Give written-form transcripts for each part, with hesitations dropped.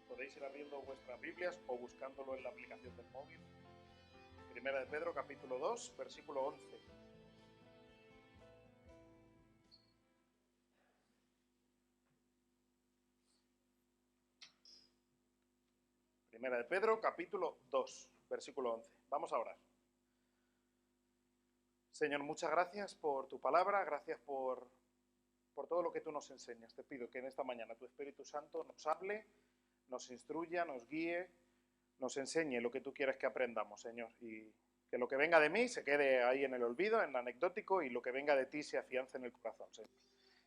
Podéis ir abriendo vuestras Biblias o buscándolo en la aplicación del móvil. Primera de Pedro, capítulo 2, versículo 11. Primera de Pedro, capítulo 2, versículo 11. Vamos a orar. Señor, muchas gracias por tu palabra, gracias por todo lo que tú nos enseñas. Te pido que en esta mañana tu Espíritu Santo nos hable, nos instruya, nos guíe, nos enseñe lo que tú quieres que aprendamos, Señor. Y que lo que venga de mí se quede ahí en el olvido, en el anecdótico, y lo que venga de ti se afiance en el corazón, Señor.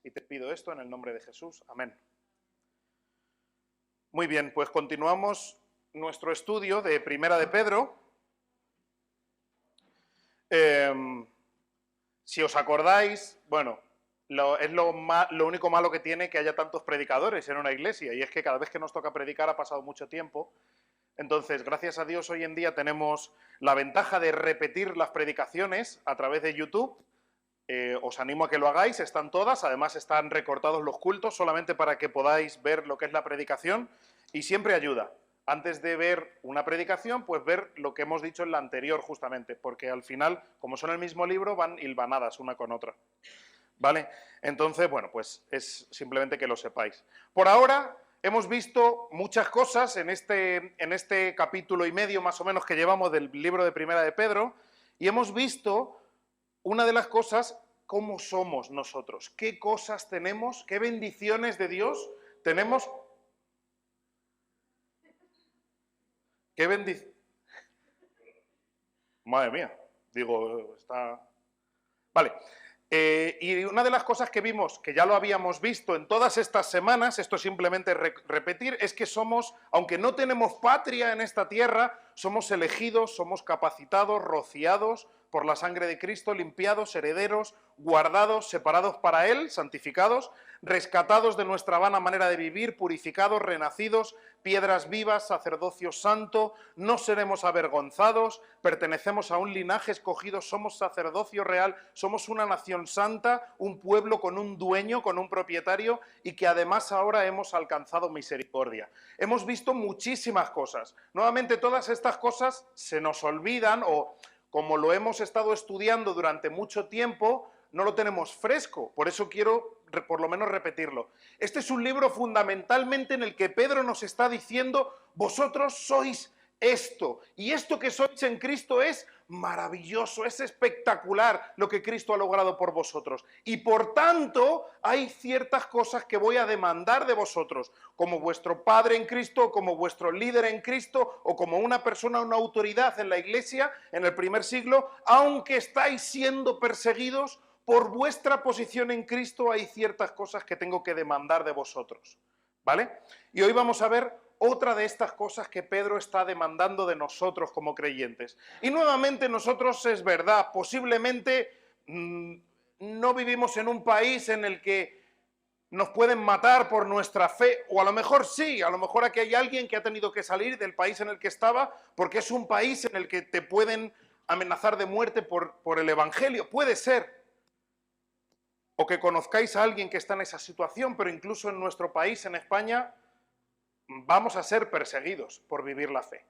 Y te pido esto en el nombre de Jesús. Amén. Muy bien, pues continuamos nuestro estudio de Primera de Pedro. Si os acordáis, bueno, es lo único malo que tiene que haya tantos predicadores en una iglesia, y es que cada vez que nos toca predicar ha pasado mucho tiempo. Entonces, gracias a Dios, hoy en día tenemos la ventaja de repetir las predicaciones a través de YouTube. Os animo a que lo hagáis, están todas, además están recortados los cultos, solamente para que podáis ver lo que es la predicación, y siempre ayuda. Antes de ver una predicación, pues ver lo que hemos dicho en la anterior, justamente, porque al final, como son el mismo libro, van hilvanadas una con otra. ¿Vale? Entonces, bueno, pues es simplemente que lo sepáis. Por ahora hemos visto muchas cosas en este capítulo y medio más o menos que llevamos del libro de Primera de Pedro, y hemos visto una de las cosas, cómo somos nosotros, qué cosas tenemos, qué bendiciones de Dios tenemos. ¿Qué bendición? Madre mía, digo, está... Vale. Y una de las cosas que vimos, que ya lo habíamos visto en todas estas semanas, esto es simplemente repetir, es que somos, aunque no tenemos patria en esta tierra, somos elegidos, somos capacitados, rociados por la sangre de Cristo, limpiados, herederos, guardados, separados para Él, santificados, rescatados de nuestra vana manera de vivir, purificados, renacidos, piedras vivas, sacerdocio santo, no seremos avergonzados, pertenecemos a un linaje escogido, somos sacerdocio real, somos una nación santa, un pueblo con un dueño, con un propietario, y que además ahora hemos alcanzado misericordia. Hemos visto muchísimas cosas. Nuevamente, todas estas cosas se nos olvidan, o como lo hemos estado estudiando durante mucho tiempo, no lo tenemos fresco. Por eso quiero por lo menos repetirlo. Este es un libro fundamentalmente en el que Pedro nos está diciendo: vosotros sois esto, y esto que sois en Cristo es maravilloso, es espectacular lo que Cristo ha logrado por vosotros, y por tanto hay ciertas cosas que voy a demandar de vosotros, como vuestro Padre en Cristo, como vuestro líder en Cristo, o como una persona, una autoridad en la Iglesia en el primer siglo. Aunque estáis siendo perseguidos por vuestra posición en Cristo, hay ciertas cosas que tengo que demandar de vosotros, ¿vale? Y hoy vamos a ver otra de estas cosas que Pedro está demandando de nosotros como creyentes. Y nuevamente nosotros, es verdad, posiblemente no vivimos en un país en el que nos pueden matar por nuestra fe, o a lo mejor sí, a lo mejor aquí hay alguien que ha tenido que salir del país en el que estaba porque es un país en el que te pueden amenazar de muerte por el Evangelio, puede ser. O que conozcáis a alguien que está en esa situación, pero incluso en nuestro país, en España, vamos a ser perseguidos por vivir la fe,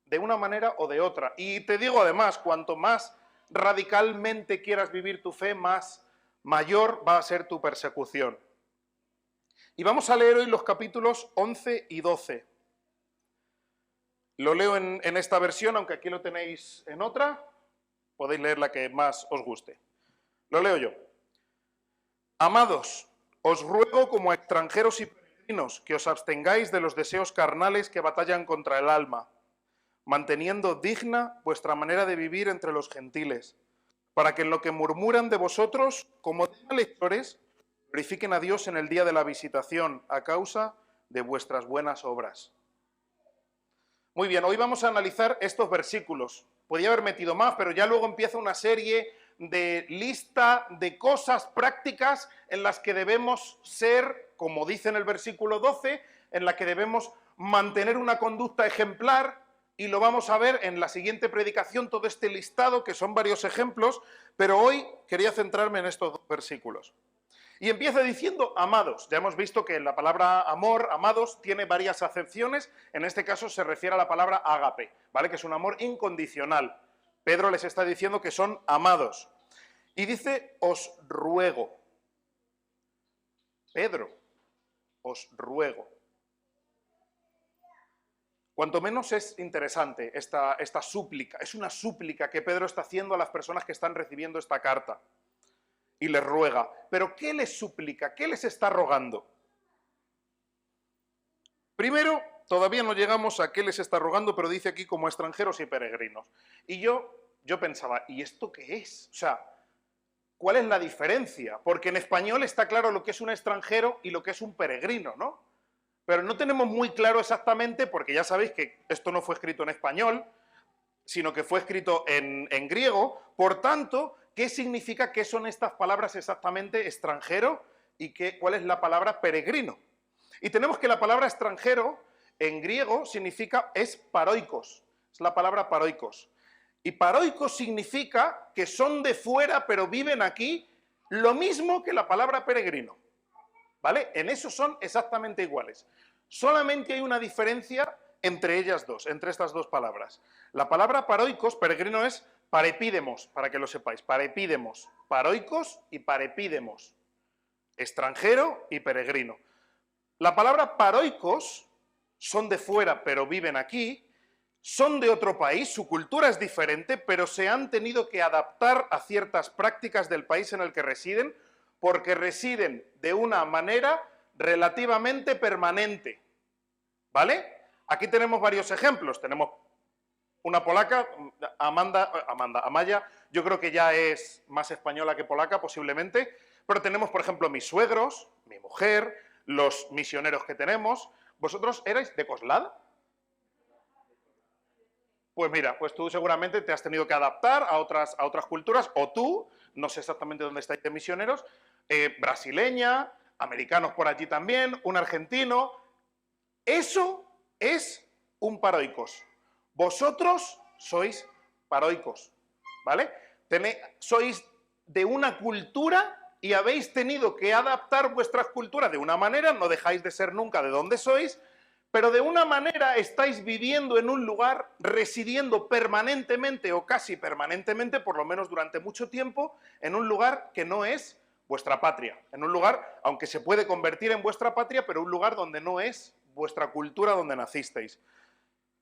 de una manera o de otra. Y te digo además, cuanto más radicalmente quieras vivir tu fe, más mayor va a ser tu persecución. Y vamos a leer hoy los capítulos 11 y 12. Lo leo en esta versión, aunque aquí lo tenéis en otra, podéis leer la que más os guste. Lo leo yo. Amados, os ruego como a extranjeros y peregrinos que os abstengáis de los deseos carnales que batallan contra el alma, manteniendo digna vuestra manera de vivir entre los gentiles, para que en lo que murmuran de vosotros, como lectores, glorifiquen a Dios en el día de la visitación a causa de vuestras buenas obras. Muy bien, hoy vamos a analizar estos versículos. Podría haber metido más, pero ya luego empieza una serie de lista de cosas prácticas en las que debemos ser, como dice en el versículo 12, en la que debemos mantener una conducta ejemplar, y lo vamos a ver en la siguiente predicación, todo este listado, que son varios ejemplos, pero hoy quería centrarme en estos dos versículos. Y empieza diciendo amados. Ya hemos visto que la palabra amor, amados, tiene varias acepciones. En este caso se refiere a la palabra ágape, ¿vale? Que es un amor incondicional. Pedro les está diciendo que son amados. Y dice, os ruego. Pedro, os ruego. Cuanto menos es interesante esta súplica. Es una súplica que Pedro está haciendo a las personas que están recibiendo esta carta. Y les ruega. ¿Pero qué les suplica? ¿Qué les está rogando? Primero, todavía no llegamos a qué les está rogando, pero dice aquí como extranjeros y peregrinos. Y yo pensaba, ¿y esto qué es? O sea, ¿cuál es la diferencia? Porque en español está claro lo que es un extranjero y lo que es un peregrino, ¿no? Pero no tenemos muy claro exactamente, porque ya sabéis que esto no fue escrito en español, sino que fue escrito en griego. Por tanto, ¿qué significa, qué son estas palabras exactamente, extranjero, y cuál es la palabra peregrino? Y tenemos que la palabra extranjero en griego es paroikos, es la palabra paroikos. Y paroikos significa que son de fuera pero viven aquí, lo mismo que la palabra peregrino, ¿vale? En eso son exactamente iguales. Solamente hay una diferencia entre ellas dos, entre estas dos palabras. La palabra paroikos, peregrino, es parepídemos, para que lo sepáis, parepídemos, paroikos y parepídemos, extranjero y peregrino. La palabra paroikos son de fuera pero viven aquí, son de otro país, su cultura es diferente, pero se han tenido que adaptar a ciertas prácticas del país en el que residen, porque residen de una manera relativamente permanente, ¿vale? Aquí tenemos varios ejemplos. Tenemos una polaca, Amaya, yo creo que ya es más española que polaca posiblemente, pero tenemos, por ejemplo, mis suegros, mi mujer, los misioneros que tenemos. ¿Vosotros erais de Coslada? Pues mira, pues tú seguramente te has tenido que adaptar a otras culturas, o tú, no sé exactamente dónde estáis de misioneros, brasileña, americanos por allí también, un argentino. Eso es un paroikos. Vosotros sois paroikos, ¿vale? Sois de una cultura y habéis tenido que adaptar vuestras culturas de una manera, no dejáis de ser nunca de donde sois, pero de una manera estáis viviendo en un lugar, residiendo permanentemente o casi permanentemente, por lo menos durante mucho tiempo, en un lugar que no es vuestra patria, en un lugar, aunque se puede convertir en vuestra patria, pero un lugar donde no es vuestra cultura, donde nacisteis.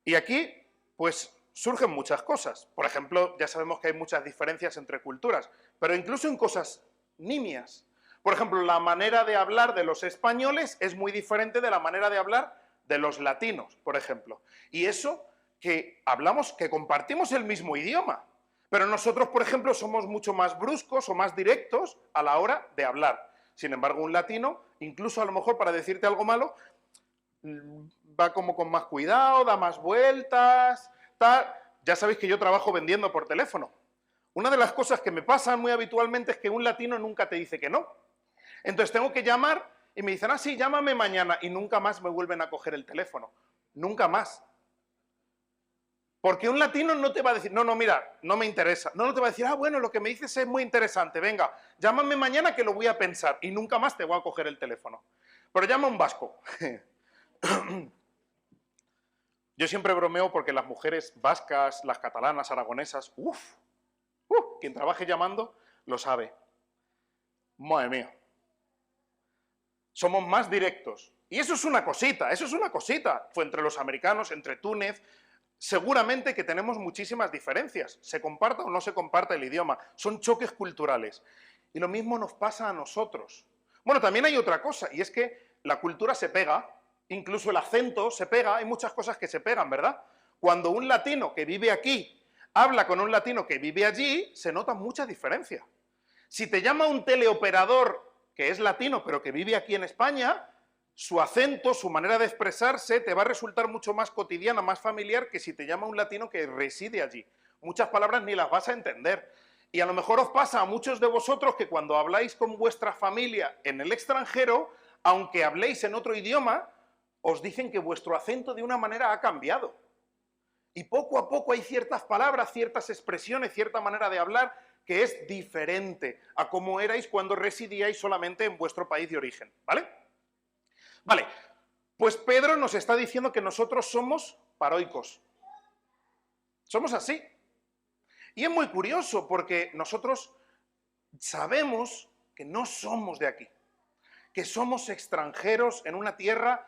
Y aquí, pues, surgen muchas cosas. Por ejemplo, ya sabemos que hay muchas diferencias entre culturas, pero incluso en cosas nimias. Por ejemplo, la manera de hablar de los españoles es muy diferente de la manera de hablar de los latinos, por ejemplo. Y eso que hablamos, que compartimos el mismo idioma, pero nosotros, por ejemplo, somos mucho más bruscos o más directos a la hora de hablar. Sin embargo, un latino, incluso a lo mejor para decirte algo malo, va como con más cuidado, da más vueltas, tal. Ya sabéis que yo trabajo vendiendo por teléfono. Una de las cosas que me pasan muy habitualmente es que un latino nunca te dice que no. Entonces tengo que llamar y me dicen, sí, llámame mañana, y nunca más me vuelven a coger el teléfono. Nunca más. Porque un latino no te va a decir, no, mira, no me interesa. No te va a decir, bueno, lo que me dices es muy interesante, venga, llámame mañana que lo voy a pensar, y nunca más te voy a coger el teléfono. Pero llama a un vasco. Yo siempre bromeo porque las mujeres vascas, las catalanas, aragonesas, quien trabaje llamando lo sabe. Madre mía. Somos más directos. Y eso es una cosita, Fue entre los americanos, entre Túnez. Seguramente que tenemos muchísimas diferencias. Se comparta o no se comparta el idioma. Son choques culturales. Y lo mismo nos pasa a nosotros. Bueno, también hay otra cosa, y es que la cultura se pega, incluso el acento se pega, hay muchas cosas que se pegan, ¿verdad? Cuando un latino que vive aquí habla con un latino que vive allí, se notan muchas diferencias. Si te llama un teleoperador que es latino pero que vive aquí en España, su acento, su manera de expresarse te va a resultar mucho más cotidiana, más familiar que si te llama un latino que reside allí. Muchas palabras ni las vas a entender. Y a lo mejor os pasa a muchos de vosotros que cuando habláis con vuestra familia en el extranjero, aunque habléis en otro idioma, os dicen que vuestro acento de una manera ha cambiado. Y poco a poco hay ciertas palabras, ciertas expresiones, cierta manera de hablar que es diferente a cómo erais cuando residíais solamente en vuestro país de origen, ¿vale? Vale, pues Pedro nos está diciendo que nosotros somos paroicos. Somos así. Y es muy curioso porque nosotros sabemos que no somos de aquí, que somos extranjeros en una tierra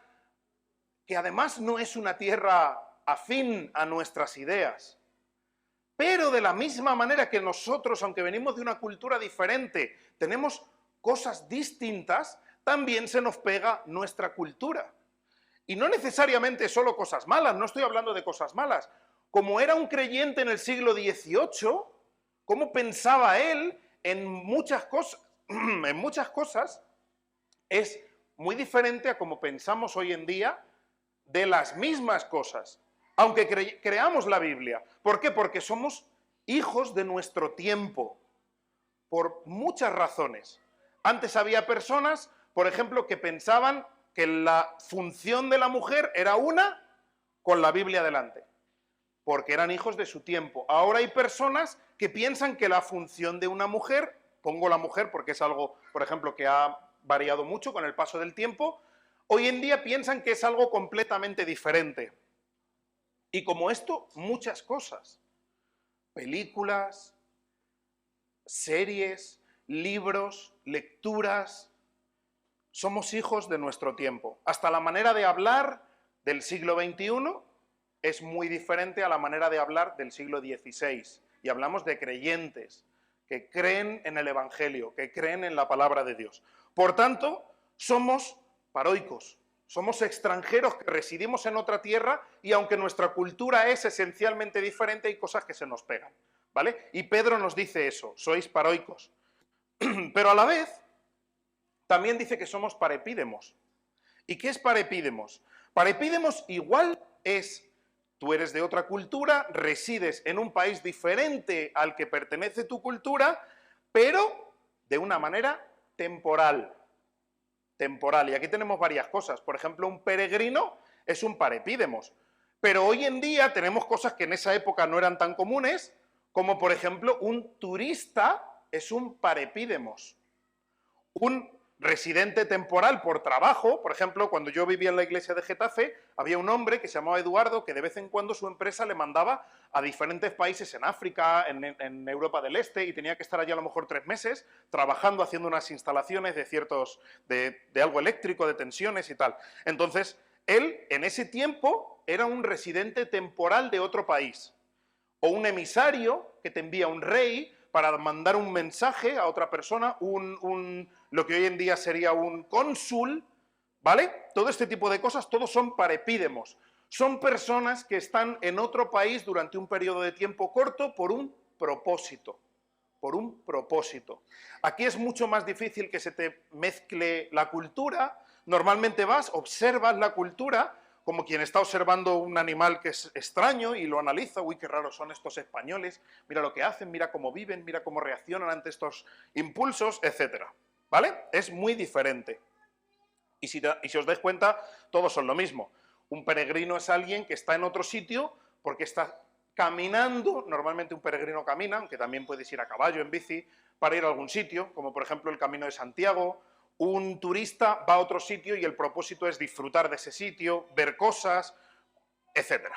que además no es una tierra afín a nuestras ideas. Pero de la misma manera que nosotros, aunque venimos de una cultura diferente, tenemos cosas distintas, también se nos pega nuestra cultura. Y no necesariamente solo cosas malas, no estoy hablando de cosas malas. Como era un creyente en el siglo XVIII, cómo pensaba él en muchas cosas, es muy diferente a cómo pensamos hoy en día de las mismas cosas, aunque creamos la Biblia. ¿Por qué? Porque somos hijos de nuestro tiempo, por muchas razones. Antes había personas, por ejemplo, que pensaban que la función de la mujer era una con la Biblia delante, porque eran hijos de su tiempo. Ahora hay personas que piensan que la función de una mujer, pongo la mujer porque es algo, por ejemplo, que ha variado mucho con el paso del tiempo, hoy en día piensan que es algo completamente diferente. Y como esto, muchas cosas. Películas, series, libros, lecturas. Somos hijos de nuestro tiempo. Hasta la manera de hablar del siglo XXI es muy diferente a la manera de hablar del siglo XVI. Y hablamos de creyentes que creen en el Evangelio, que creen en la palabra de Dios. Por tanto, somos paroicos. Somos extranjeros que residimos en otra tierra y aunque nuestra cultura es esencialmente diferente, hay cosas que se nos pegan, ¿vale? Y Pedro nos dice eso, sois paroicos. Pero a la vez, también dice que somos parepídemos. ¿Y qué es parepídemos? Parepídemos igual es, tú eres de otra cultura, resides en un país diferente al que pertenece tu cultura, pero de una manera temporal. Y aquí tenemos varias cosas. Por ejemplo, un peregrino es un parepídemos. Pero hoy en día tenemos cosas que en esa época no eran tan comunes, como por ejemplo un turista es un parepídemos. Un residente temporal por trabajo, por ejemplo, cuando yo vivía en la iglesia de Getafe, había un hombre que se llamaba Eduardo que de vez en cuando su empresa le mandaba a diferentes países en África, en Europa del Este, y tenía que estar allí a lo mejor 3 meses trabajando, haciendo unas instalaciones de algo eléctrico, de tensiones y tal. Entonces, él en ese tiempo era un residente temporal de otro país, o un emisario que te envía un rey para mandar un mensaje a otra persona, lo que hoy en día sería un cónsul, ¿vale? Todo este tipo de cosas, todos son parepídemos. Son personas que están en otro país durante un periodo de tiempo corto por un propósito. Por un propósito. Aquí es mucho más difícil que se te mezcle la cultura. Normalmente vas, observas la cultura, como quien está observando un animal que es extraño y lo analiza, uy, qué raros son estos españoles, mira lo que hacen, mira cómo viven, mira cómo reaccionan ante estos impulsos, etc. ¿Vale? Es muy diferente. Y si os dais cuenta, todos son lo mismo. Un peregrino es alguien que está en otro sitio porque está caminando, normalmente un peregrino camina, aunque también puedes ir a caballo, en bici, para ir a algún sitio, como por ejemplo el Camino de Santiago. Un turista va a otro sitio y el propósito es disfrutar de ese sitio, ver cosas, etc.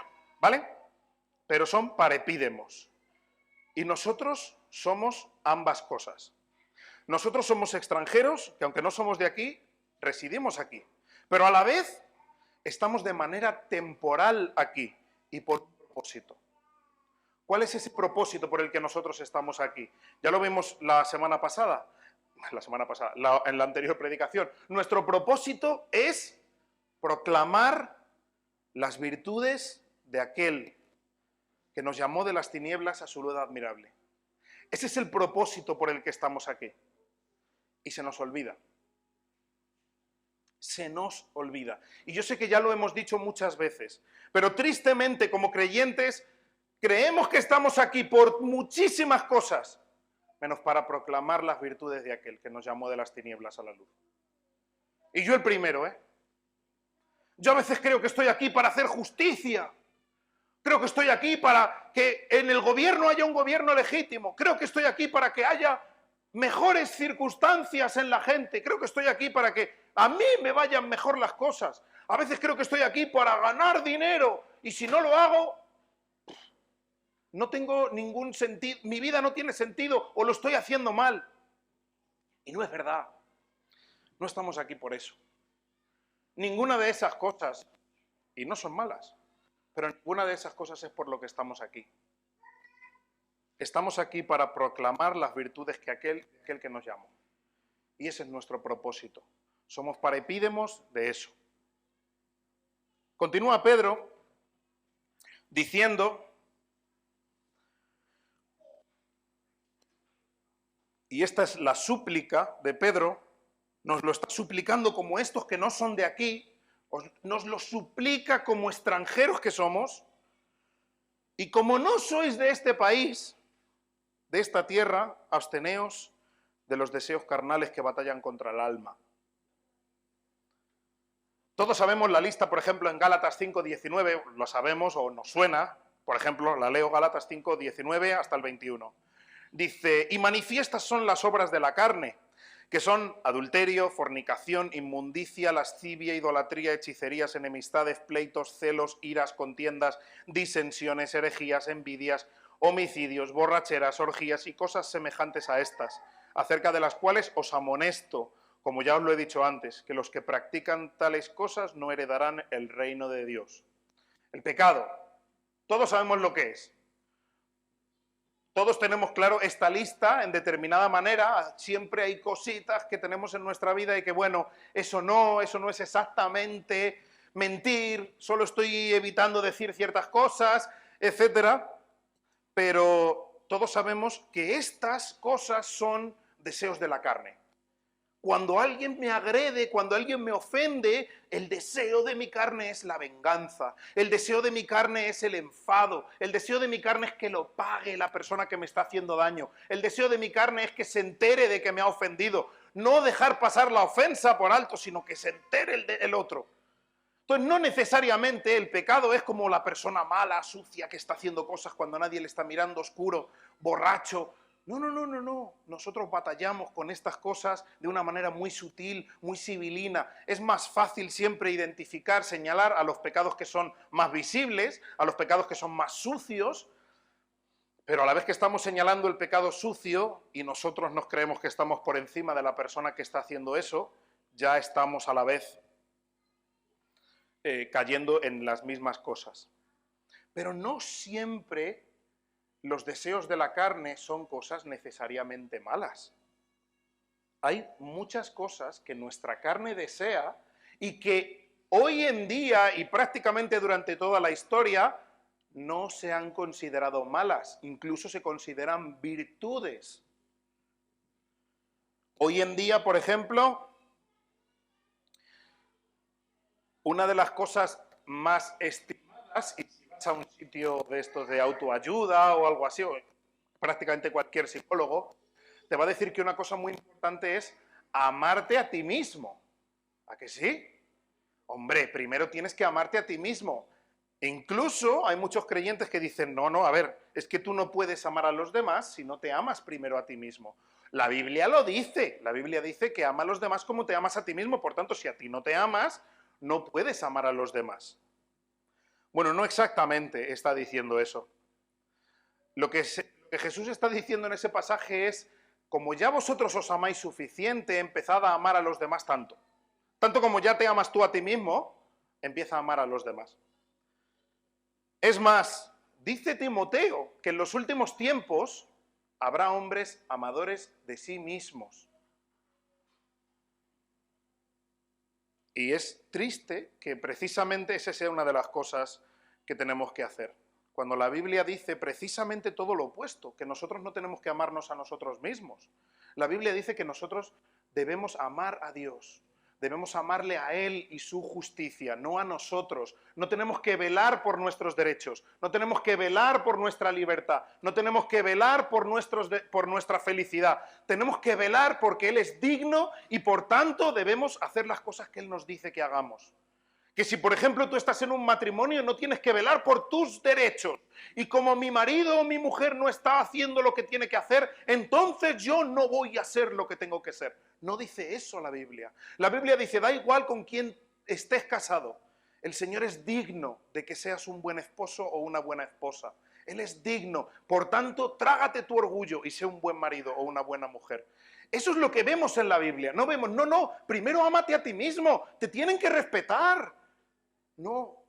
¿Vale? Pero son parepídemos. Y nosotros somos ambas cosas. Nosotros somos extranjeros, que aunque no somos de aquí, residimos aquí. Pero a la vez estamos de manera temporal aquí y por un propósito. ¿Cuál es ese propósito por el que nosotros estamos aquí? Ya lo vimos la semana pasada, en la anterior predicación. Nuestro propósito es proclamar las virtudes de aquel que nos llamó de las tinieblas a su luz admirable. Ese es el propósito por el que estamos aquí. Y se nos olvida. Se nos olvida. Y yo sé que ya lo hemos dicho muchas veces, pero tristemente como creyentes creemos que estamos aquí por muchísimas cosas, menos para proclamar las virtudes de aquel que nos llamó de las tinieblas a la luz. Y yo el primero, ¿eh? Yo a veces creo que estoy aquí para hacer justicia. Creo que estoy aquí para que en el gobierno haya un gobierno legítimo. Creo que estoy aquí para que haya mejores circunstancias en la gente. Creo que estoy aquí para que a mí me vayan mejor las cosas. A veces creo que estoy aquí para ganar dinero y si no lo hago, no tengo ningún sentido, mi vida no tiene sentido o lo estoy haciendo mal. Y no es verdad. No estamos aquí por eso. Ninguna de esas cosas, y no son malas, pero ninguna de esas cosas es por lo que estamos aquí. Estamos aquí para proclamar las virtudes que aquel que nos llamó. Y ese es nuestro propósito. Somos paraepídemos de eso. Continúa Pedro diciendo, y esta es la súplica de Pedro, nos lo está suplicando como estos que no son de aquí, nos lo suplica como extranjeros que somos, y como no sois de este país, de esta tierra, absteneos de los deseos carnales que batallan contra el alma. Todos sabemos la lista, por ejemplo, en Gálatas 5:19, lo sabemos o nos suena, por ejemplo, la leo Gálatas 5:19 hasta el 21. Dice, y manifiestas son las obras de la carne, que son adulterio, fornicación, inmundicia, lascivia, idolatría, hechicerías, enemistades, pleitos, celos, iras, contiendas, disensiones, herejías, envidias, homicidios, borracheras, orgías y cosas semejantes a estas, acerca de las cuales os amonesto, como ya os lo he dicho antes, que los que practican tales cosas no heredarán el reino de Dios. El pecado, todos sabemos lo que es. Todos tenemos claro esta lista en determinada manera, siempre hay cositas que tenemos en nuestra vida y que bueno, eso no es exactamente mentir, solo estoy evitando decir ciertas cosas, etcétera. Pero todos sabemos que estas cosas son deseos de la carne. Cuando alguien me agrede, cuando alguien me ofende, el deseo de mi carne es la venganza, el deseo de mi carne es el enfado, el deseo de mi carne es que lo pague la persona que me está haciendo daño, el deseo de mi carne es que se entere de que me ha ofendido, no dejar pasar la ofensa por alto, sino que se entere el otro. Entonces no necesariamente el pecado es como la persona mala, sucia, que está haciendo cosas cuando nadie le está mirando, oscuro, borracho. No. Nosotros batallamos con estas cosas de una manera muy sutil, muy civilina. Es más fácil siempre identificar, señalar a los pecados que son más visibles, a los pecados que son más sucios, pero a la vez que estamos señalando el pecado sucio y nosotros nos creemos que estamos por encima de la persona que está haciendo eso, ya estamos a la vez cayendo en las mismas cosas. Pero no siempre los deseos de la carne son cosas necesariamente malas. Hay muchas cosas que nuestra carne desea y que hoy en día y prácticamente durante toda la historia no se han considerado malas, incluso se consideran virtudes. Hoy en día, por ejemplo, una de las cosas más estimadas, y si vas a un sitio de estos de autoayuda o algo así, o prácticamente cualquier psicólogo, te va a decir que una cosa muy importante es amarte a ti mismo. ¿A que sí? Hombre, primero tienes que amarte a ti mismo. E incluso hay muchos creyentes que dicen, no, a ver, es que tú no puedes amar a los demás si no te amas primero a ti mismo. La Biblia lo dice, la Biblia dice que ama a los demás como te amas a ti mismo, por tanto, si a ti no te amas, no puedes amar a los demás. Bueno, no exactamente está diciendo eso. Lo que Jesús está diciendo en ese pasaje es, como ya vosotros os amáis suficiente, empezad a amar a los demás tanto. Tanto como ya te amas tú a ti mismo, empieza a amar a los demás. Es más, dice Timoteo que en los últimos tiempos habrá hombres amadores de sí mismos. Y es triste que precisamente esa sea una de las cosas que tenemos que hacer. Cuando la Biblia dice precisamente todo lo opuesto, que nosotros no tenemos que amarnos a nosotros mismos. La Biblia dice que nosotros debemos amar a Dios, Debemos amarle a Él y su justicia, no a nosotros. No tenemos que velar por nuestros derechos, no tenemos que velar por nuestra libertad, no tenemos que velar por nuestra felicidad. Tenemos que velar porque Él es digno y por tanto debemos hacer las cosas que Él nos dice que hagamos. Que si, por ejemplo, tú estás en un matrimonio, no tienes que velar por tus derechos. Y como mi marido o mi mujer no está haciendo lo que tiene que hacer, entonces yo no voy a hacer lo que tengo que ser. No dice eso la Biblia. La Biblia dice, da igual con quién estés casado. El Señor es digno de que seas un buen esposo o una buena esposa. Él es digno. Por tanto, trágate tu orgullo y sé un buen marido o una buena mujer. Eso es lo que vemos en la Biblia. No vemos, no, primero ámate a ti mismo. Te tienen que respetar. No.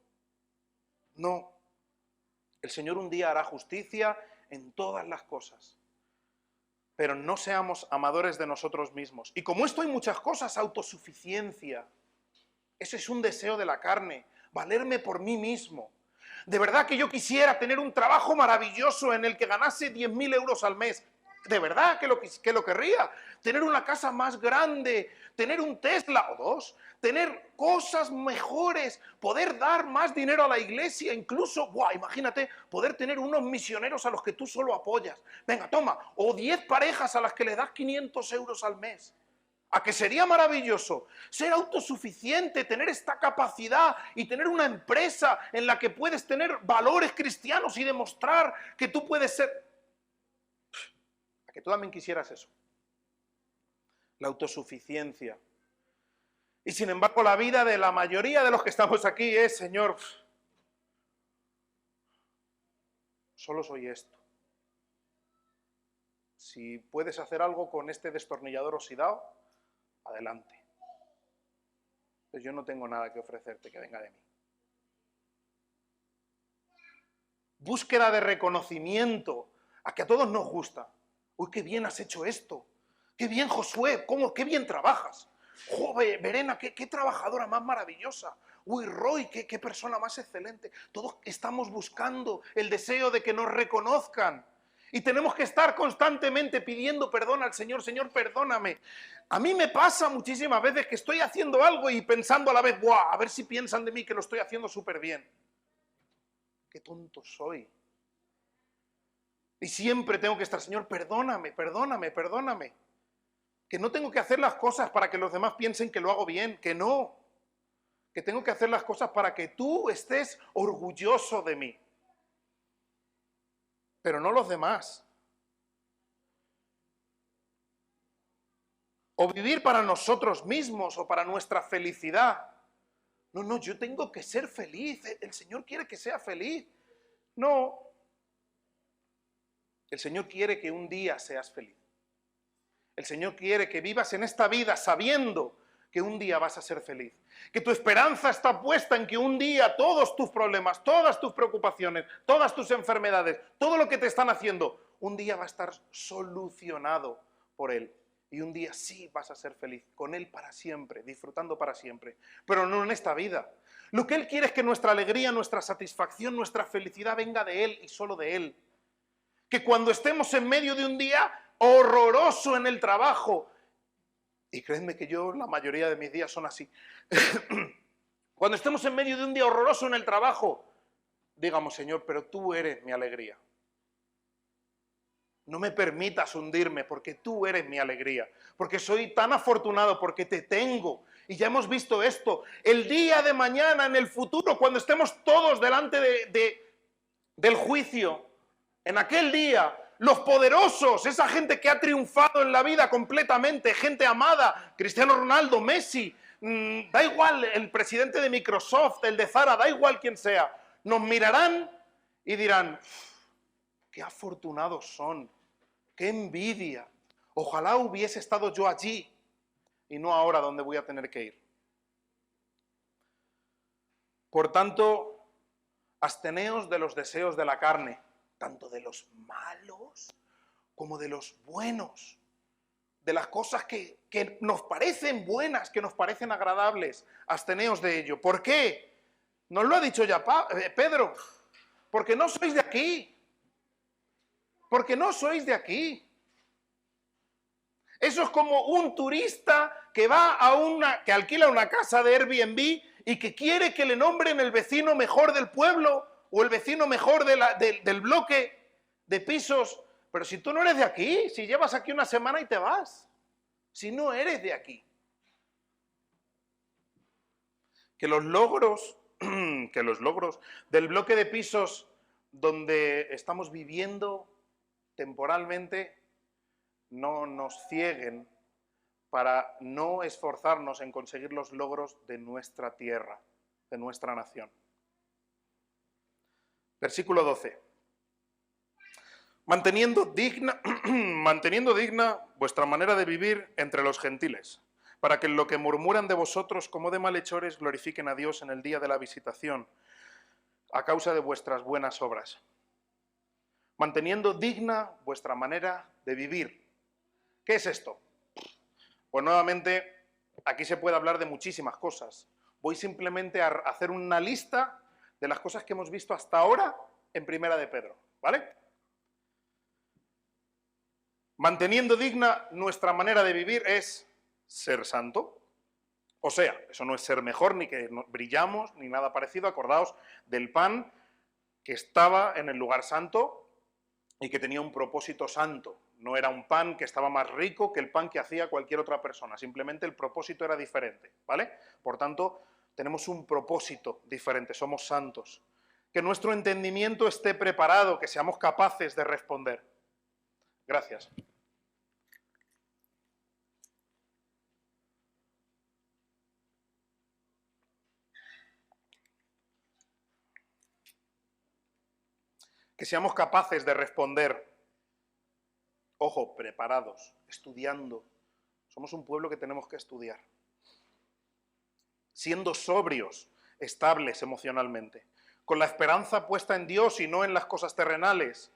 El Señor un día hará justicia en todas las cosas. Pero no seamos amadores de nosotros mismos. Y como esto hay muchas cosas, autosuficiencia. Ese es un deseo de la carne, valerme por mí mismo. De verdad que yo quisiera tener un trabajo maravilloso en el que ganase 10.000 euros al mes. De verdad que lo querría. Tener una casa más grande, tener un Tesla o 2, tener cosas mejores, poder dar más dinero a la iglesia, incluso, imagínate, poder tener unos misioneros a los que tú solo apoyas. Venga, toma, o 10 parejas a las que le das 500 euros al mes. ¿A que sería maravilloso? Ser autosuficiente, tener esta capacidad y tener una empresa en la que puedes tener valores cristianos y demostrar que tú puedes ser... ¿A que tú también quisieras eso? La autosuficiencia. Y sin embargo la vida de la mayoría de los que estamos aquí es, Señor, solo soy esto. Si puedes hacer algo con este destornillador oxidado, adelante. Pues yo no tengo nada que ofrecerte que venga de mí. Búsqueda de reconocimiento, a que a todos nos gusta. Uy, qué bien has hecho esto. Qué bien, Josué, qué bien trabajas. Joder, Verena, qué trabajadora más maravillosa. Uy, Roy, qué persona más excelente. Todos estamos buscando el deseo de que nos reconozcan. Y tenemos que estar constantemente pidiendo perdón al Señor. Señor, perdóname. A mí me pasa muchísimas veces que estoy haciendo algo y pensando a la vez, a ver si piensan de mí que lo estoy haciendo súper bien. Qué tonto soy. Y siempre tengo que estar, Señor, perdóname, perdóname, perdóname. Que no tengo que hacer las cosas para que los demás piensen que lo hago bien, que no. Que tengo que hacer las cosas para que tú estés orgulloso de mí. Pero no los demás. O vivir para nosotros mismos o para nuestra felicidad. No, yo tengo que ser feliz. El Señor quiere que sea feliz. No. El Señor quiere que un día seas feliz. El Señor quiere que vivas en esta vida sabiendo que un día vas a ser feliz. Que tu esperanza está puesta en que un día todos tus problemas, todas tus preocupaciones, todas tus enfermedades, todo lo que te están haciendo, un día va a estar solucionado por Él. Y un día sí vas a ser feliz, con Él para siempre, disfrutando para siempre. Pero no en esta vida. Lo que Él quiere es que nuestra alegría, nuestra satisfacción, nuestra felicidad venga de Él y solo de Él. Que cuando estemos en medio de un día horroroso en el trabajo, y créanme que yo la mayoría de mis días son así, cuando estemos en medio de un día horroroso en el trabajo, digamos, Señor, pero tú eres mi alegría. No me permitas hundirme porque tú eres mi alegría, porque soy tan afortunado, porque te tengo. Y ya hemos visto esto, el día de mañana, en el futuro, cuando estemos todos delante del juicio, en aquel día, los poderosos, esa gente que ha triunfado en la vida completamente, gente amada, Cristiano Ronaldo, Messi, da igual el presidente de Microsoft, el de Zara, da igual quien sea, nos mirarán y dirán, qué afortunados son, qué envidia, ojalá hubiese estado yo allí y no ahora donde voy a tener que ir. Por tanto, absteneos de los deseos de la carne, tanto de los malos como de los buenos, de las cosas que nos parecen buenas, que nos parecen agradables, absteneos de ello. ¿Por qué? Nos lo ha dicho ya Pedro, porque no sois de aquí, porque no sois de aquí. Eso es como un turista que va que alquila una casa de Airbnb y que quiere que le nombren el vecino mejor del pueblo o el vecino mejor del bloque de pisos. Pero si tú no eres de aquí, si llevas aquí una semana y te vas, si no eres de aquí. Que los logros del bloque de pisos donde estamos viviendo temporalmente no nos cieguen para no esforzarnos en conseguir los logros de nuestra tierra, de nuestra nación. Versículo 12. Manteniendo digna vuestra manera de vivir entre los gentiles, para que en lo que murmuran de vosotros como de malhechores glorifiquen a Dios en el día de la visitación, a causa de vuestras buenas obras. Manteniendo digna vuestra manera de vivir. ¿Qué es esto? Pues nuevamente, aquí se puede hablar de muchísimas cosas. Voy simplemente a hacer una lista de las cosas que hemos visto hasta ahora en Primera de Pedro, ¿vale? Manteniendo digna nuestra manera de vivir es ser santo. O sea, eso no es ser mejor, ni que brillamos, ni nada parecido. Acordaos del pan que estaba en el lugar santo y que tenía un propósito santo. No era un pan que estaba más rico que el pan que hacía cualquier otra persona. Simplemente el propósito era diferente, ¿vale? Por tanto, tenemos un propósito diferente, somos santos. Que nuestro entendimiento esté preparado, que seamos capaces de responder. Gracias. Que seamos capaces de responder. Ojo, preparados, estudiando. Somos un pueblo que tenemos que estudiar. Siendo sobrios, estables emocionalmente. Con la esperanza puesta en Dios y no en las cosas terrenales.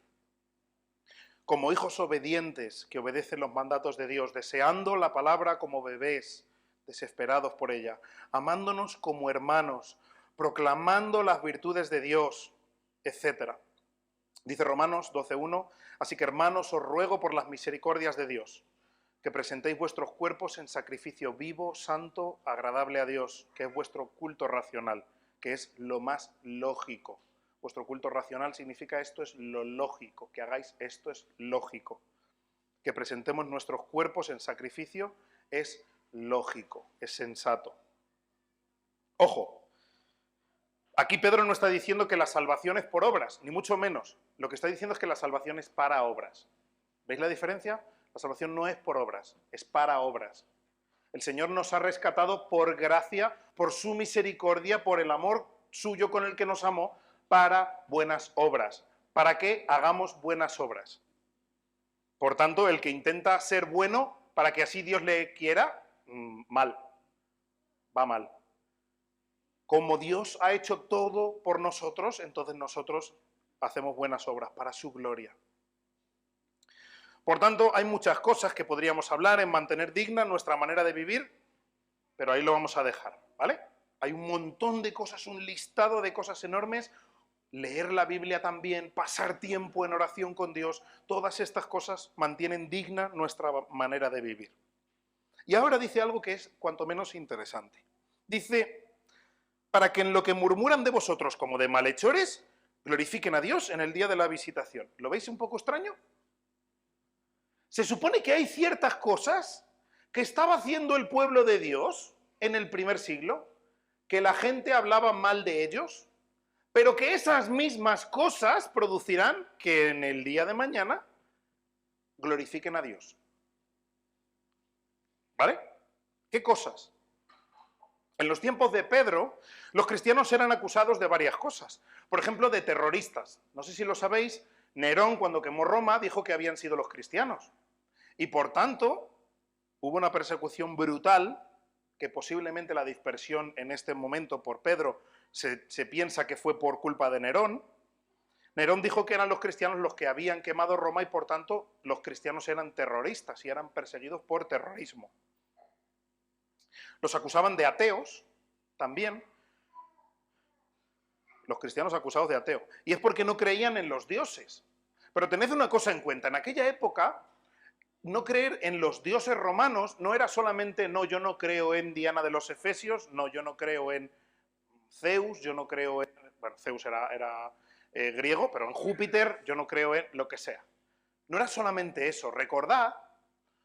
Como hijos obedientes que obedecen los mandatos de Dios, deseando la palabra como bebés, desesperados por ella, amándonos como hermanos, proclamando las virtudes de Dios, etc. Dice Romanos 12:1, así que hermanos, os ruego por las misericordias de Dios, que presentéis vuestros cuerpos en sacrificio vivo, santo, agradable a Dios, que es vuestro culto racional, que es lo más lógico. Vuestro culto racional significa esto es lo lógico, que hagáis esto es lógico. Que presentemos nuestros cuerpos en sacrificio es lógico, es sensato. Ojo, aquí Pedro no está diciendo que la salvación es por obras, ni mucho menos. Lo que está diciendo es que la salvación es para obras. ¿Veis la diferencia? La salvación no es por obras, es para obras. El Señor nos ha rescatado por gracia, por su misericordia, por el amor suyo con el que nos amó, para buenas obras, para que hagamos buenas obras. Por tanto, el que intenta ser bueno para que así Dios le quiera, mal, va mal. Como Dios ha hecho todo por nosotros, entonces nosotros hacemos buenas obras para su gloria. Por tanto, hay muchas cosas que podríamos hablar en mantener digna nuestra manera de vivir, pero ahí lo vamos a dejar, ¿vale? Hay un montón de cosas, un listado de cosas enormes. Leer la Biblia también, pasar tiempo en oración con Dios, todas estas cosas mantienen digna nuestra manera de vivir. Y ahora dice algo que es cuanto menos interesante. Dice, para que en lo que murmuran de vosotros como de malhechores, glorifiquen a Dios en el día de la visitación. ¿Lo veis un poco extraño? Se supone que hay ciertas cosas que estaba haciendo el pueblo de Dios en el primer siglo, que la gente hablaba mal de ellos, pero que esas mismas cosas producirán que en el día de mañana glorifiquen a Dios. ¿Vale? ¿Qué cosas? En los tiempos de Pedro, los cristianos eran acusados de varias cosas. Por ejemplo, de terroristas. No sé si lo sabéis, Nerón, cuando quemó Roma, dijo que habían sido los cristianos. Y por tanto, hubo una persecución brutal, que posiblemente la dispersión en este momento por Pedro se piensa que fue por culpa de Nerón. Nerón dijo que eran los cristianos los que habían quemado Roma y por tanto los cristianos eran terroristas y eran perseguidos por terrorismo. Los acusaban de ateos también, los cristianos acusados de ateo. Y es porque no creían en los dioses. Pero tened una cosa en cuenta, en aquella época no creer en los dioses romanos no era solamente, no, yo no creo en Diana de los Efesios, no, yo no creo en Zeus, yo no creo en... Bueno, Zeus era griego, pero en Júpiter yo no creo en lo que sea. No era solamente eso, recordad,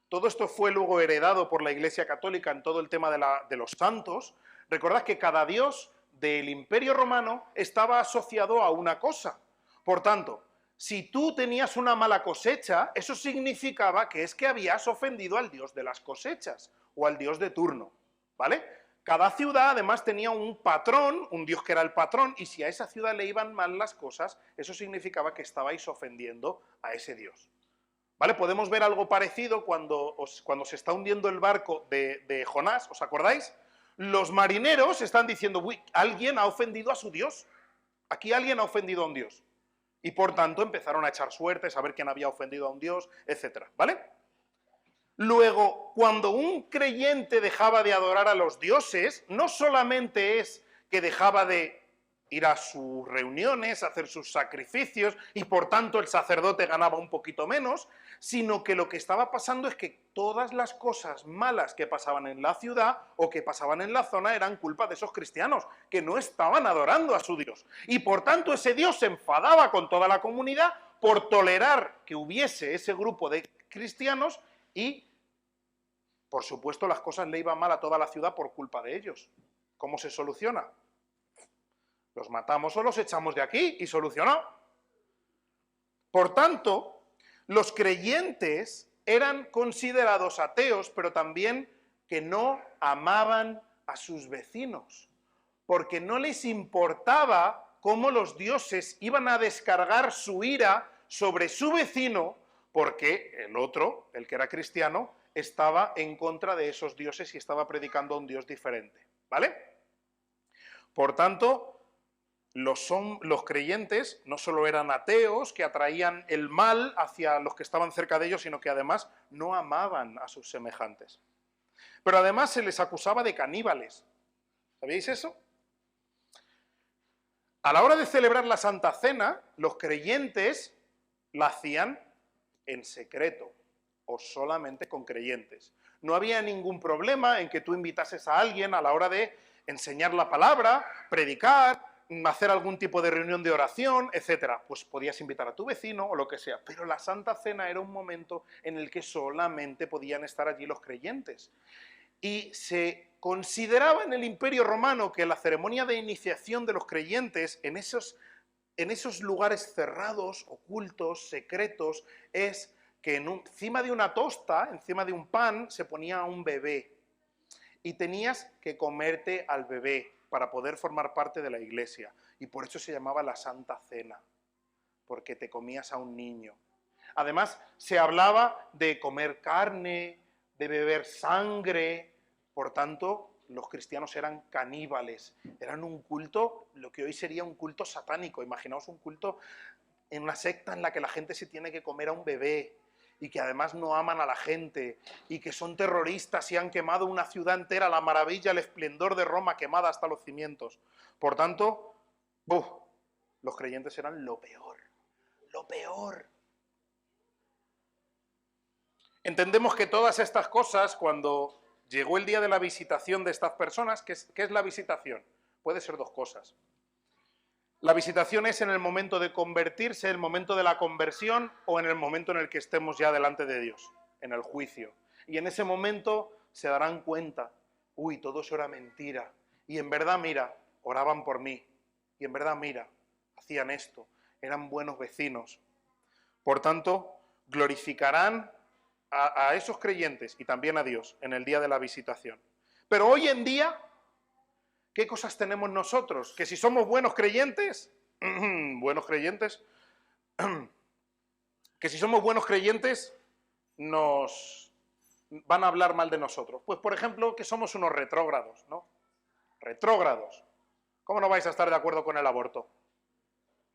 todo esto fue luego heredado por la Iglesia Católica en todo el tema de los santos, recordad que cada dios del Imperio Romano estaba asociado a una cosa. Por tanto, si tú tenías una mala cosecha, eso significaba que es que habías ofendido al dios de las cosechas, o al dios de turno, ¿vale? Cada ciudad además tenía un patrón, un dios que era el patrón, y si a esa ciudad le iban mal las cosas, eso significaba que estabais ofendiendo a ese dios. ¿Vale? Podemos ver algo parecido cuando se está hundiendo el barco de Jonás, ¿os acordáis? Los marineros están diciendo, uy, alguien ha ofendido a su dios, aquí alguien ha ofendido a un dios. Y por tanto empezaron a echar suertes, a ver quién había ofendido a un dios, etc. ¿Vale? Luego, cuando un creyente dejaba de adorar a los dioses, no solamente es que dejaba de ir a sus reuniones, hacer sus sacrificios, y por tanto el sacerdote ganaba un poquito menos, sino que lo que estaba pasando es que todas las cosas malas que pasaban en la ciudad o que pasaban en la zona eran culpa de esos cristianos, que no estaban adorando a su Dios. Y por tanto ese Dios se enfadaba con toda la comunidad por tolerar que hubiese ese grupo de cristianos y, por supuesto, las cosas le iban mal a toda la ciudad por culpa de ellos. ¿Cómo se soluciona? Los matamos o los echamos de aquí y solucionado. Por tanto, los creyentes eran considerados ateos, pero también que no amaban a sus vecinos, porque no les importaba cómo los dioses iban a descargar su ira sobre su vecino, porque el otro, el que era cristiano, estaba en contra de esos dioses y estaba predicando a un Dios diferente, ¿vale? Por tanto, los creyentes no solo eran ateos, que atraían el mal hacia los que estaban cerca de ellos, sino que además no amaban a sus semejantes. Pero además se les acusaba de caníbales. ¿Sabíais eso? A la hora de celebrar la Santa Cena, los creyentes la hacían en secreto, o solamente con creyentes. No había ningún problema en que tú invitases a alguien a la hora de enseñar la palabra, predicar, hacer algún tipo de reunión de oración, etcétera. Pues podías invitar a tu vecino o lo que sea, pero la Santa Cena era un momento en el que solamente podían estar allí los creyentes. Y se consideraba en el Imperio Romano que la ceremonia de iniciación de los creyentes en esos lugares cerrados, ocultos, secretos, es que encima de una tosta, encima de un pan, se ponía un bebé. Y tenías que comerte al bebé para poder formar parte de la iglesia. Y por eso se llamaba la Santa Cena, porque te comías a un niño. Además, se hablaba de comer carne, de beber sangre. Por tanto, los cristianos eran caníbales. Eran un culto, lo que hoy sería un culto satánico. Imaginaos un culto en una secta en la que la gente se tiene que comer a un bebé, y que además no aman a la gente, y que son terroristas y han quemado una ciudad entera, la maravilla, el esplendor de Roma quemada hasta los cimientos. Por tanto, los creyentes eran lo peor, lo peor. Entendemos que todas estas cosas, cuando llegó el día de la visitación de estas personas, ¿qué es la visitación? Puede ser dos cosas. La visitación es en el momento de convertirse, el momento de la conversión, o en el momento en el que estemos ya delante de Dios, en el juicio. Y en ese momento se darán cuenta, uy, todo eso era mentira. Y en verdad, mira, oraban por mí. Y en verdad, mira, hacían esto, eran buenos vecinos. Por tanto, glorificarán a esos creyentes y también a Dios en el día de la visitación. Pero hoy en día, ¿qué cosas tenemos nosotros? Que si somos buenos creyentes, que si somos buenos creyentes, nos van a hablar mal de nosotros. Pues, por ejemplo, que somos unos retrógrados, ¿no? Retrógrados. ¿Cómo no vais a estar de acuerdo con el aborto?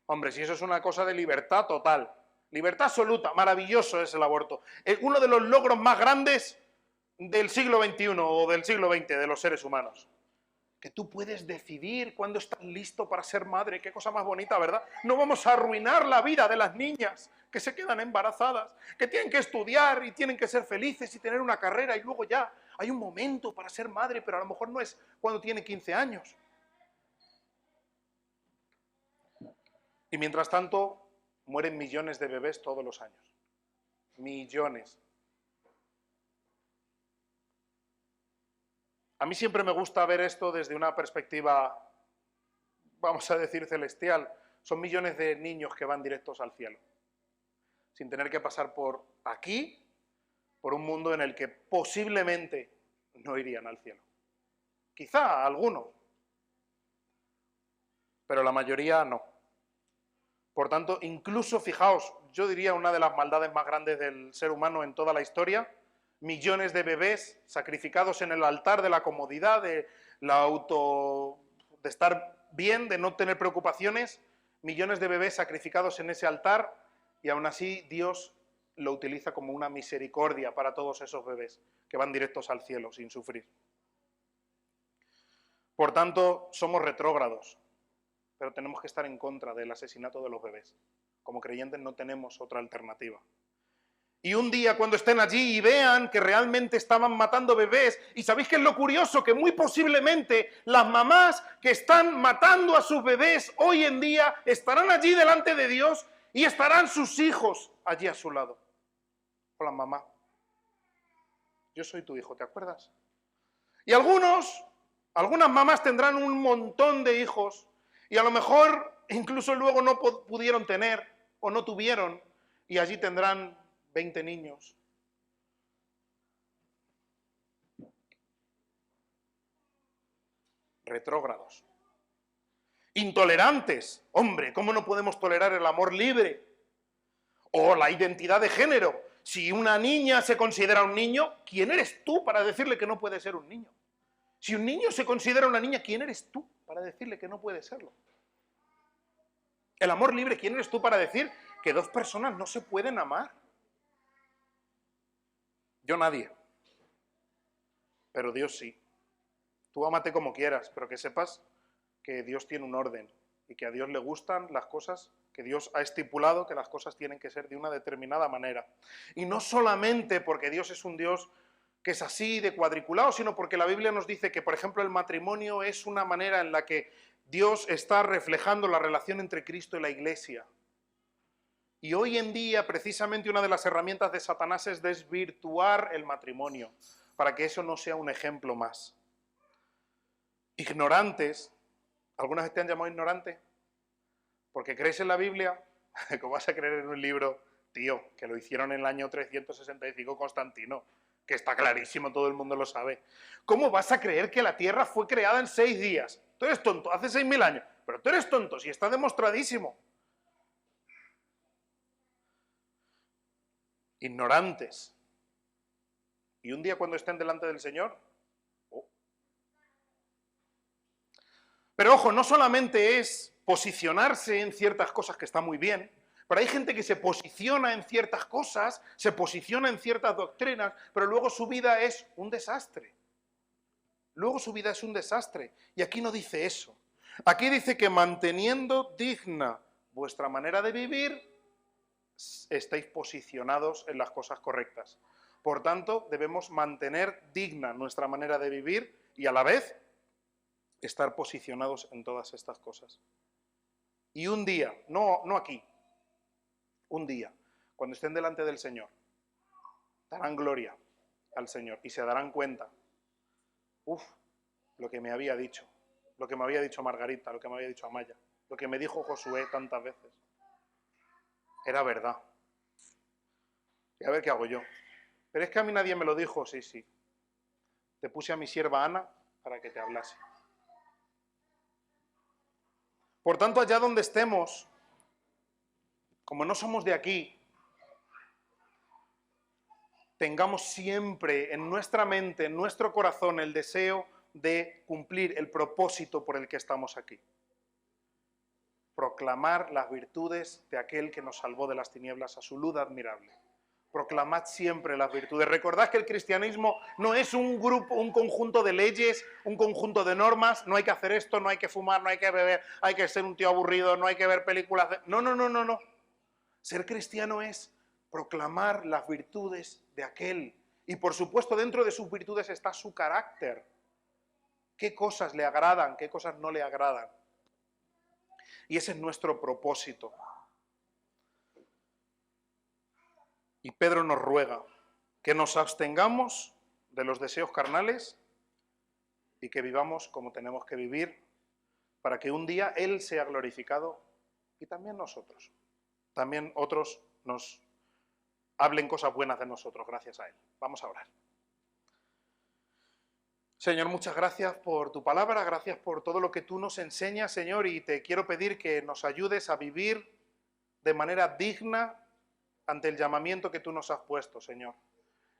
Hombre, si eso es una cosa de libertad total, libertad absoluta, maravilloso es el aborto. Es uno de los logros más grandes del siglo XXI o del siglo XX de los seres humanos. que tú puedes decidir cuándo estás listo para ser madre. Qué cosa más bonita, ¿verdad? No vamos a arruinar la vida de las niñas que se quedan embarazadas, que tienen que estudiar y tienen que ser felices y tener una carrera y luego ya hay un momento para ser madre, pero a lo mejor no es cuando tiene 15 años. Y mientras tanto, mueren millones de bebés todos los años. Millones. A mí siempre me gusta ver esto desde una perspectiva, vamos a decir, celestial. Son millones de niños que van directos al cielo, sin tener que pasar por aquí, por un mundo en el que posiblemente no irían al cielo. Quizá algunos, pero la mayoría no. Por tanto, incluso, fijaos, yo diría una de las maldades más grandes del ser humano en toda la historia, millones de bebés sacrificados en el altar de la comodidad, de estar bien, de no tener preocupaciones, millones de bebés sacrificados en ese altar, y aún así Dios lo utiliza como una misericordia para todos esos bebés que van directos al cielo sin sufrir. Por tanto, somos retrógrados, pero tenemos que estar en contra del asesinato de los bebés. Como creyentes no tenemos otra alternativa. Y un día cuando estén allí y vean que realmente estaban matando bebés, y ¿sabéis qué es lo curioso? Que muy posiblemente las mamás que están matando a sus bebés hoy en día estarán allí delante de Dios y estarán sus hijos allí a su lado. Hola, mamá. Yo soy tu hijo, ¿te acuerdas? Y algunas mamás tendrán un montón de hijos y a lo mejor incluso luego no pudieron tener o no tuvieron y allí tendrán 20 niños. Retrógrados. Intolerantes. Hombre, ¿cómo no podemos tolerar el amor libre? O la identidad de género. Si una niña se considera un niño, ¿quién eres tú para decirle que no puede ser un niño? Si un niño se considera una niña, ¿quién eres tú para decirle que no puede serlo? El amor libre, ¿quién eres tú para decir que dos personas no se pueden amar? Yo nadie, pero Dios sí. Tú ámate como quieras, pero que sepas que Dios tiene un orden y que a Dios le gustan las cosas, que Dios ha estipulado que las cosas tienen que ser de una determinada manera. Y no solamente porque Dios es un Dios que es así, de cuadriculado, sino porque la Biblia nos dice que, por ejemplo, el matrimonio es una manera en la que Dios está reflejando la relación entre Cristo y la Iglesia. Y hoy en día, precisamente, una de las herramientas de Satanás es desvirtuar el matrimonio, para que eso no sea un ejemplo más. Ignorantes. ¿Alguna vez te han llamado ignorante? Porque crees en la Biblia, ¿cómo vas a creer en un libro, tío, que lo hicieron en el año 365 Constantino? Que está clarísimo, todo el mundo lo sabe. ¿Cómo vas a creer que la Tierra fue creada en 6 días? Tú eres tonto, hace 6.000 años, pero tú eres tonto, si está demostradísimo. Ignorantes. Y un día cuando estén delante del Señor, Pero ojo, no solamente es posicionarse en ciertas cosas, que está muy bien, pero hay gente que se posiciona en ciertas cosas, se posiciona en ciertas doctrinas, pero luego su vida es un desastre. Luego su vida es un desastre. Y aquí no dice eso. Aquí dice que manteniendo digna vuestra manera de vivir, estáis posicionados en las cosas correctas. Por tanto, debemos mantener digna nuestra manera de vivir y a la vez estar posicionados en todas estas cosas. Y un día, no aquí, un día, cuando estén delante del Señor, darán gloria al Señor y se darán cuenta, lo que me había dicho, lo que me había dicho Margarita, lo que me había dicho Amaya, lo que me dijo Josué tantas veces, era verdad. Y a ver qué hago yo. Pero es que a mí nadie me lo dijo, sí. Te puse a mi sierva Ana para que te hablase. Por tanto, allá donde estemos, como no somos de aquí, tengamos siempre en nuestra mente, en nuestro corazón, el deseo de cumplir el propósito por el que estamos aquí. Proclamar las virtudes de aquel que nos salvó de las tinieblas a su luz admirable. Proclamad siempre las virtudes. Recordad que el cristianismo no es un grupo, un conjunto de leyes, un conjunto de normas. No hay que hacer esto, no hay que fumar, no hay que beber, hay que ser un tío aburrido, no hay que ver películas. No, no, no, no, no. Ser cristiano es proclamar las virtudes de aquel. Y por supuesto, dentro de sus virtudes está su carácter. ¿Qué cosas le agradan? ¿Qué cosas no le agradan? Y ese es nuestro propósito. Y Pedro nos ruega que nos abstengamos de los deseos carnales y que vivamos como tenemos que vivir para que un día Él sea glorificado y también nosotros. También otros nos hablen cosas buenas de nosotros gracias a Él. Vamos a orar. Señor, muchas gracias por tu palabra, gracias por todo lo que tú nos enseñas, Señor, y te quiero pedir que nos ayudes a vivir de manera digna ante el llamamiento que tú nos has puesto, Señor.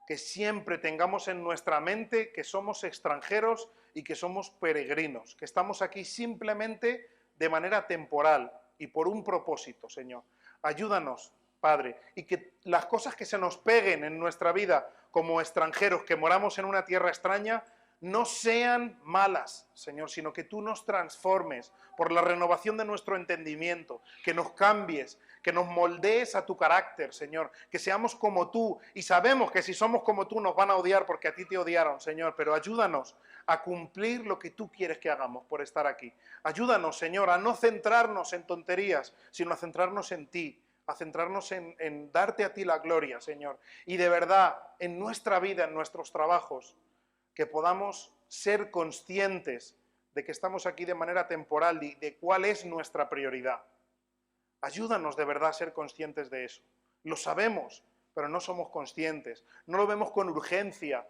Que siempre tengamos en nuestra mente que somos extranjeros y que somos peregrinos, que estamos aquí simplemente de manera temporal y por un propósito, Señor. Ayúdanos, Padre, y que las cosas que se nos peguen en nuestra vida como extranjeros que moramos en una tierra extraña no sean malas, Señor, sino que tú nos transformes por la renovación de nuestro entendimiento, que nos cambies, que nos moldees a tu carácter, Señor, que seamos como tú. Y sabemos que si somos como tú nos van a odiar porque a ti te odiaron, Señor, pero ayúdanos a cumplir lo que tú quieres que hagamos por estar aquí. Ayúdanos, Señor, a no centrarnos en tonterías, sino a centrarnos en ti, a centrarnos en darte a ti la gloria, Señor. Y de verdad, en nuestra vida, en nuestros trabajos, que podamos ser conscientes de que estamos aquí de manera temporal y de cuál es nuestra prioridad. Ayúdanos de verdad a ser conscientes de eso. Lo sabemos, pero no somos conscientes. No lo vemos con urgencia.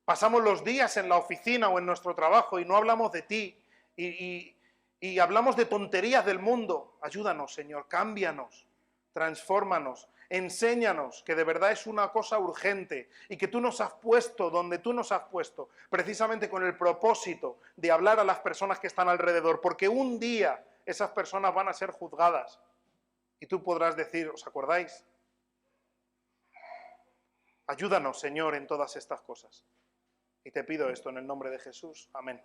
Pasamos los días en la oficina o en nuestro trabajo y no hablamos de ti. Y hablamos de tonterías del mundo. Ayúdanos, Señor, cámbianos, transfórmanos. Enséñanos que de verdad es una cosa urgente y que tú nos has puesto donde tú nos has puesto, precisamente con el propósito de hablar a las personas que están alrededor, porque un día esas personas van a ser juzgadas y tú podrás decir, ¿os acordáis? Ayúdanos, Señor, en todas estas cosas. Y te pido esto en el nombre de Jesús. Amén.